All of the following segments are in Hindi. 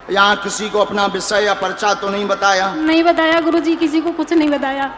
यहाँ किसी को अपना विषय या पर्चा तो नहीं बताया? नहीं बताया गुरुजी, किसी को कुछ नहीं बताया।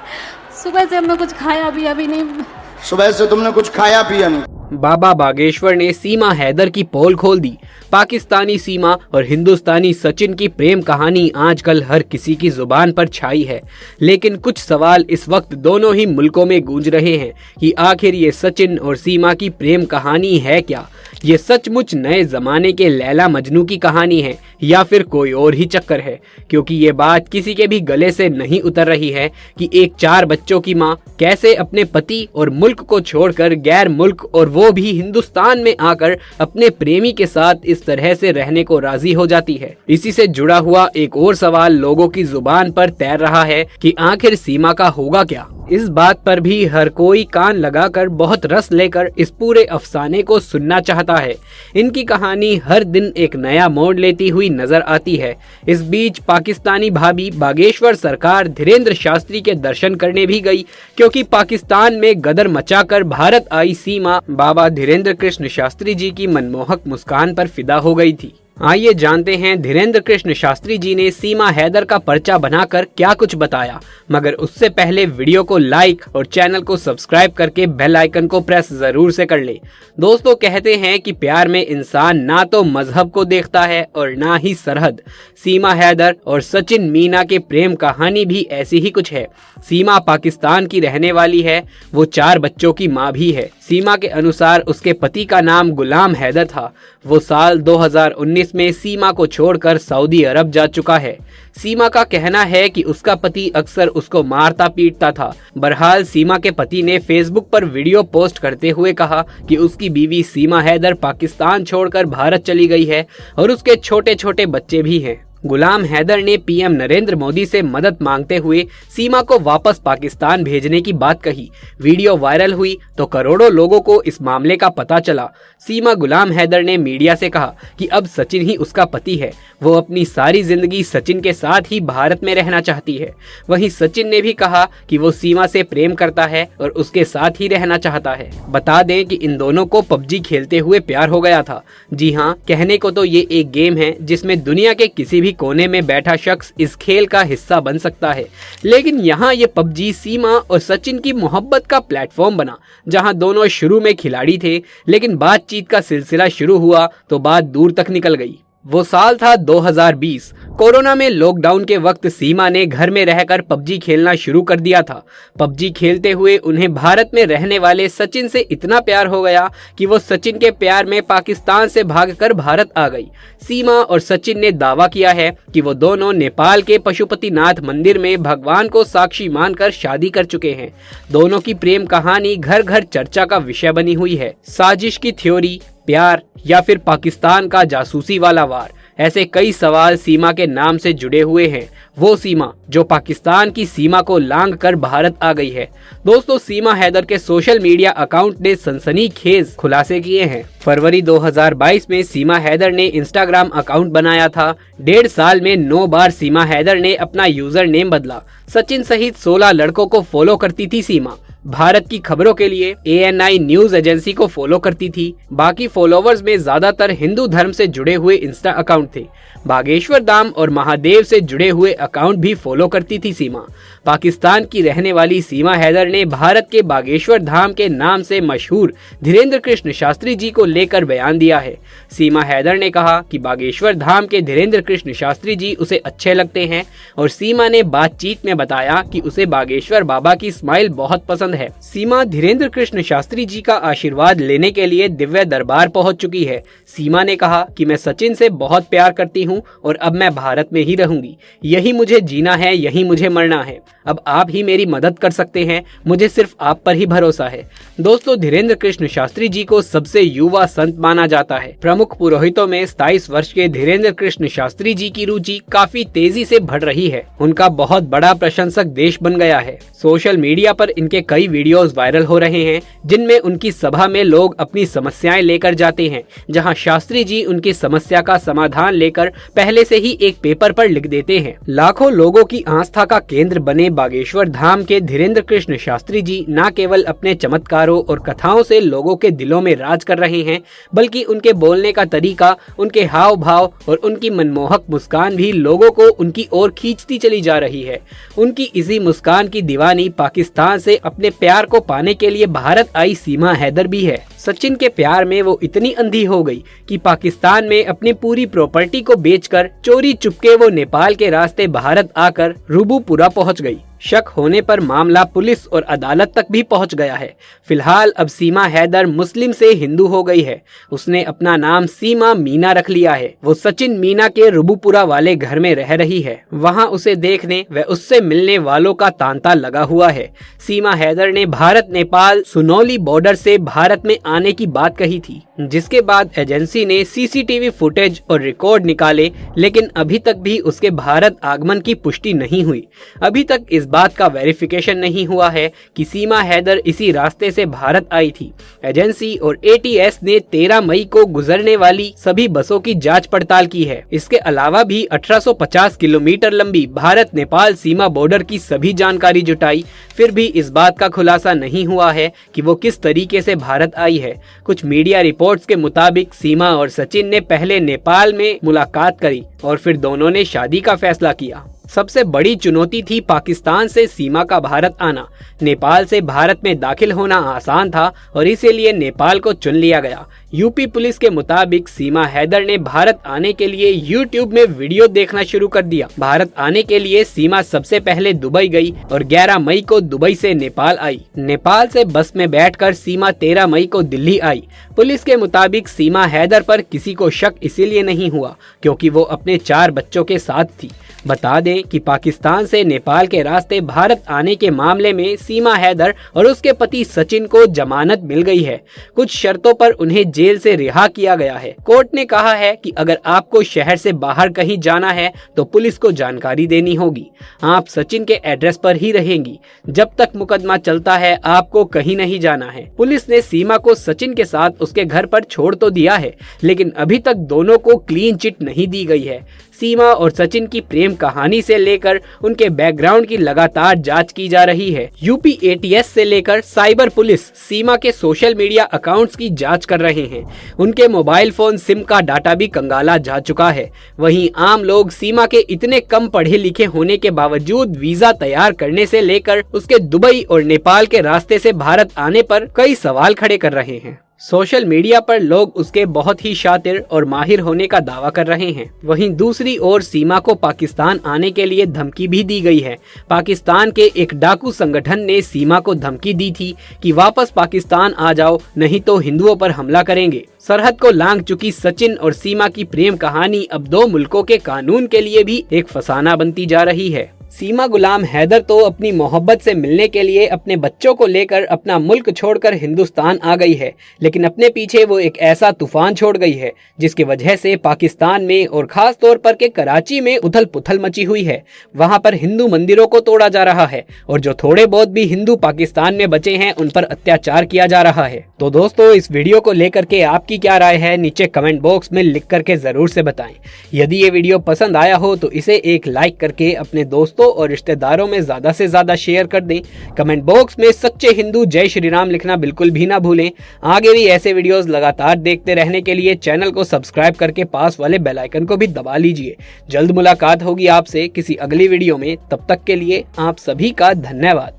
सुबह से हमने कुछ खाया भी अभी नहीं। सुबह से तुमने कुछ खाया पिया नहीं? बाबा बागेश्वर ने सीमा हैदर की पोल खोल दी। पाकिस्तानी सीमा और हिंदुस्तानी सचिन की प्रेम कहानी आजकल हर किसी की जुबान पर छाई है, लेकिन कुछ सवाल इस वक्त दोनों ही मुल्कों में गूंज रहे हैं कि आखिर ये सचिन और सीमा की प्रेम कहानी है क्या? ये सचमुच नए जमाने के लैला मजनू की कहानी है या फिर कोई और ही चक्कर है? क्योंकि ये बात किसी के भी गले से नहीं उतर रही है कि एक 4 बच्चों की मां कैसे अपने पति और मुल्क को छोड़कर गैर मुल्क और वो भी हिंदुस्तान में आकर अपने प्रेमी के साथ इस तरह से रहने को राजी हो जाती है। इसी से जुड़ा हुआ एक और सवाल लोगों की जुबान पर तैर रहा है कि आखिर सीमा का होगा क्या? इस बात पर भी हर कोई कान लगाकर बहुत रस लेकर इस पूरे अफसाने को सुनना चाहता है। इनकी कहानी हर दिन एक नया मोड़ लेती हुई नजर आती है। इस बीच पाकिस्तानी भाभी बागेश्वर सरकार धीरेन्द्र शास्त्री के दर्शन करने भी गई, क्योंकि पाकिस्तान में गदर मचाकर भारत आई सीमा बाबा धीरेन्द्र कृष्ण शास्त्री जी की मनमोहक मुस्कान पर फिदा हो गई थी। आइए जानते हैं धीरेन्द्र कृष्ण शास्त्री जी ने सीमा हैदर का पर्चा बनाकर क्या कुछ बताया, मगर उससे पहले वीडियो को लाइक और चैनल को सब्सक्राइब करके बेल आइकन को प्रेस जरूर से कर ले। दोस्तों, कहते हैं कि प्यार में इंसान ना तो मजहब को देखता है और ना ही सरहद। सीमा हैदर और सचिन मीना के प्रेम कहानी भी ऐसी ही कुछ है। सीमा पाकिस्तान की रहने वाली है, वो 4 बच्चों की माँ भी है। सीमा के अनुसार उसके पति का नाम गुलाम हैदर था। वो साल 2019 में सीमा को छोड़कर सऊदी अरब जा चुका है। सीमा का कहना है कि उसका पति अक्सर उसको मारता पीटता था। बहरहाल सीमा के पति ने फेसबुक पर वीडियो पोस्ट करते हुए कहा कि उसकी बीवी सीमा हैदर पाकिस्तान छोड़कर भारत चली गई है और उसके छोटे छोटे बच्चे भी हैं। गुलाम हैदर ने पीएम नरेंद्र मोदी से मदद मांगते हुए सीमा को वापस पाकिस्तान भेजने की बात कही। वीडियो वायरल हुई तो करोड़ों लोगों को इस मामले का पता चला। सीमा गुलाम हैदर ने मीडिया से कहा कि अब सचिन ही उसका पति है, वो अपनी सारी जिंदगी सचिन के साथ ही भारत में रहना चाहती है। वहीं सचिन ने भी कहा कि वो सीमा से प्रेम करता है और उसके साथ ही रहना चाहता है। बता दें कि इन दोनों को पबजी खेलते हुए प्यार हो गया था। जी हाँ, कहने को तो ये एक गेम है जिसमें दुनिया के किसी भी कोने में बैठा शख्स इस खेल का हिस्सा बन सकता है, लेकिन यहाँ ये पबजी सीमा और सचिन की मोहब्बत का प्लेटफॉर्म बना, जहाँ दोनों शुरू में खिलाड़ी थे, लेकिन बातचीत का सिलसिला शुरू हुआ तो बात दूर तक निकल गई। वो साल था 2020। कोरोना में लॉकडाउन के वक्त सीमा ने घर में रहकर पबजी खेलना शुरू कर दिया था। पबजी खेलते हुए उन्हें भारत में रहने वाले सचिन से इतना प्यार हो गया कि वो सचिन के प्यार में पाकिस्तान से भागकर भारत आ गई। सीमा और सचिन ने दावा किया है कि वो दोनों नेपाल के पशुपतिनाथ मंदिर में भगवान को साक्षी मानकर शादी कर चुके हैं। दोनों की प्रेम कहानी घर घर चर्चा का विषय बनी हुई है। साजिश की थ्योरी, प्यार या फिर पाकिस्तान का जासूसी वाला वार, ऐसे कई सवाल सीमा के नाम से जुड़े हुए हैं। वो सीमा जो पाकिस्तान की सीमा को लांघ कर भारत आ गई है। दोस्तों, सीमा हैदर के सोशल मीडिया अकाउंट ने सनसनीखेज खुलासे किए हैं। फरवरी 2022 में सीमा हैदर ने इंस्टाग्राम अकाउंट बनाया था। 1.5 साल में 9 बार सीमा हैदर ने अपना यूजर नेम बदला। सचिन सहित 16 लड़कों को फॉलो करती थी सीमा। भारत की खबरों के लिए ANI न्यूज एजेंसी को फॉलो करती थी। बाकी फॉलोवर्स में ज्यादातर हिंदू धर्म से जुड़े हुए इंस्टा अकाउंट थे। बागेश्वर धाम और महादेव से जुड़े हुए अकाउंट भी फॉलो करती थी सीमा। पाकिस्तान की रहने वाली सीमा हैदर ने भारत के बागेश्वर धाम के नाम से मशहूर धीरेन्द्र कृष्ण शास्त्री जी को लेकर बयान दिया है। सीमा हैदर ने कहा कि बागेश्वर धाम के धीरेन्द्र कृष्ण शास्त्री जी उसे अच्छे लगते हैं और सीमा ने बातचीत में बताया कि उसे बागेश्वर बाबा की स्माइल बहुत पसंद है। सीमा धीरेन्द्र कृष्ण शास्त्री जी का आशीर्वाद लेने के लिए दिव्य दरबार पहुंच चुकी है। सीमा ने कहा कि मैं सचिन से बहुत प्यार करती हूं और अब मैं भारत में ही रहूंगी। यही मुझे जीना है, यही मुझे मरना है। अब आप ही मेरी मदद कर सकते हैं, मुझे सिर्फ आप पर ही भरोसा है। दोस्तों, धीरेन्द्र कृष्ण शास्त्री जी को सबसे युवा संत माना जाता है। प्रमुख पुरोहितों में 27 वर्ष के धीरेन्द्र कृष्ण शास्त्री जी की रुचि काफी तेजी से बढ़ रही है। उनका बहुत बड़ा प्रशंसक देश बन गया है। सोशल मीडिया पर इनके कई वीडियोस वायरल हो रहे हैं, जिनमें उनकी सभा में लोग अपनी समस्याएं लेकर जाते हैं, जहां शास्त्री जी उनकी समस्या का समाधान लेकर पहले से ही एक पेपर पर लिख देते हैं। लाखों लोगों की आस्था का केंद्र बने बागेश्वर धाम के धीरेन्द्र कृष्ण शास्त्री जी न केवल अपने चमत्कारों और कथाओं से लोगों के दिलों में राज कर रहे हैं, बल्कि उनके बोलने का तरीका, उनके हाव भाव और उनकी मनमोहक मुस्कान भी लोगों को उनकी ओर खींचती चली जा रही है। उनकी इसी मुस्कान की दीवानी पाकिस्तान से अपने प्यार को पाने के लिए भारत आई सीमा हैदर भी है। सचिन के प्यार में वो इतनी अंधी हो गई कि पाकिस्तान में अपनी पूरी प्रॉपर्टी को बेचकर चोरी चुपके वो नेपाल के रास्ते भारत आकर रूबुपुरा पहुंच गई। शक होने पर मामला पुलिस और अदालत तक भी पहुंच गया है। फिलहाल अब सीमा हैदर मुस्लिम से हिंदू हो गई है। उसने अपना नाम सीमा मीना रख लिया है। वो सचिन मीना के रूबुपुरा वाले घर में रह रही है। वहां उसे देखने व उससे मिलने वालों का तांता लगा हुआ है। सीमा हैदर ने भारत नेपाल सुनौली बॉर्डर से भारत में आने की बात कही थी, जिसके बाद एजेंसी ने सीसीटीवी फुटेज और रिकॉर्ड निकाले, लेकिन अभी तक भी उसके भारत आगमन की पुष्टि नहीं हुई। अभी तक इस बात का वेरिफिकेशन नहीं हुआ है कि सीमा हैदर इसी रास्ते से भारत आई थी। एजेंसी और एटीएस ने 13 मई को गुजरने वाली सभी बसों की जांच पड़ताल की है। इसके अलावा भी 1850 किलोमीटर लंबी भारत नेपाल सीमा बॉर्डर की सभी जानकारी जुटाई, फिर भी इस बात का खुलासा नहीं हुआ है कि वो किस तरीके से भारत आई है। कुछ मीडिया रिपोर्ट्स के मुताबिक सीमा और सचिन ने पहले नेपाल में मुलाकात करी और फिर दोनों ने शादी का फैसला किया। सबसे बड़ी चुनौती थी पाकिस्तान से सीमा का भारत आना। नेपाल से भारत में दाखिल होना आसान था और इसीलिए नेपाल को चुन लिया गया। यूपी पुलिस के मुताबिक सीमा हैदर ने भारत आने के लिए यूट्यूब में वीडियो देखना शुरू कर दिया। भारत आने के लिए सीमा सबसे पहले दुबई गई और 11 मई को दुबई से नेपाल आई। नेपाल से बस में बैठकर सीमा 13 मई को दिल्ली आई। पुलिस के मुताबिक सीमा हैदर पर किसी को शक इसीलिए नहीं हुआ क्योंकि वो अपने 4 बच्चों के साथ थी। बता दें कि पाकिस्तान से नेपाल के रास्ते भारत आने के मामले में सीमा हैदर और उसके पति सचिन को जमानत मिल गई है। कुछ शर्तों पर उन्हें जेल से रिहा किया गया है। कोर्ट ने कहा है कि अगर आपको शहर से बाहर कहीं जाना है तो पुलिस को जानकारी देनी होगी। आप सचिन के एड्रेस पर ही रहेंगी। जब तक मुकदमा चलता है आपको कहीं नहीं जाना है। पुलिस ने सीमा को सचिन के साथ उसके घर पर छोड़ तो दिया है, लेकिन अभी तक दोनों को क्लीन चिट नहीं दी गई है। सीमा और सचिन की प्रेम कहानी से लेकर उनके बैकग्राउंड की लगातार जांच की जा रही है। यूपी एटीएस से लेकर साइबर पुलिस सीमा के सोशल मीडिया अकाउंट्स की जांच कर रहे हैं। उनके मोबाइल फोन सिम का डाटा भी कंगाला जा चुका है। वहीं आम लोग सीमा के इतने कम पढ़े लिखे होने के बावजूद वीजा तैयार करने से लेकर उसके दुबई और नेपाल के रास्ते से भारत आने पर कई सवाल खड़े कर रहे हैं। सोशल मीडिया पर लोग उसके बहुत ही शातिर और माहिर होने का दावा कर रहे हैं। वहीं दूसरी ओर सीमा को पाकिस्तान आने के लिए धमकी भी दी गई है। पाकिस्तान के एक डाकू संगठन ने सीमा को धमकी दी थी कि वापस पाकिस्तान आ जाओ, नहीं तो हिंदुओं पर हमला करेंगे। सरहद को लांघ चुकी सचिन और सीमा की प्रेम कहानी अब 2 मुल्कों के कानून के लिए भी एक फसाना बनती जा रही है। सीमा गुलाम हैदर तो अपनी मोहब्बत से मिलने के लिए अपने बच्चों को लेकर अपना मुल्क छोड़कर हिंदुस्तान आ गई है, लेकिन अपने पीछे वो एक ऐसा तूफान छोड़ गई है जिसकी वजह से पाकिस्तान में और खास तौर पर के कराची में उथल पुथल मची हुई है। वहां पर हिंदू मंदिरों को तोड़ा जा रहा है और जो थोड़े बहुत भी हिंदू पाकिस्तान में बचे हैं उन पर अत्याचार किया जा रहा है। तो दोस्तों, इस वीडियो को लेकर के आपकी क्या राय है नीचे कमेंट बॉक्स में लिख करके जरूर से बताएं। यदि ये वीडियो पसंद आया हो तो इसे एक लाइक करके अपने दोस्तों और रिश्तेदारों में ज्यादा से ज्यादा शेयर कर दें। कमेंट बॉक्स में सच्चे हिंदू जय श्री राम लिखना बिल्कुल भी ना भूलें। आगे भी ऐसे वीडियोस लगातार देखते रहने के लिए चैनल को सब्सक्राइब करके पास वाले बेल आइकन को भी दबा लीजिए। जल्द मुलाकात होगी आपसे किसी अगली वीडियो में। तब तक के लिए आप सभी का धन्यवाद।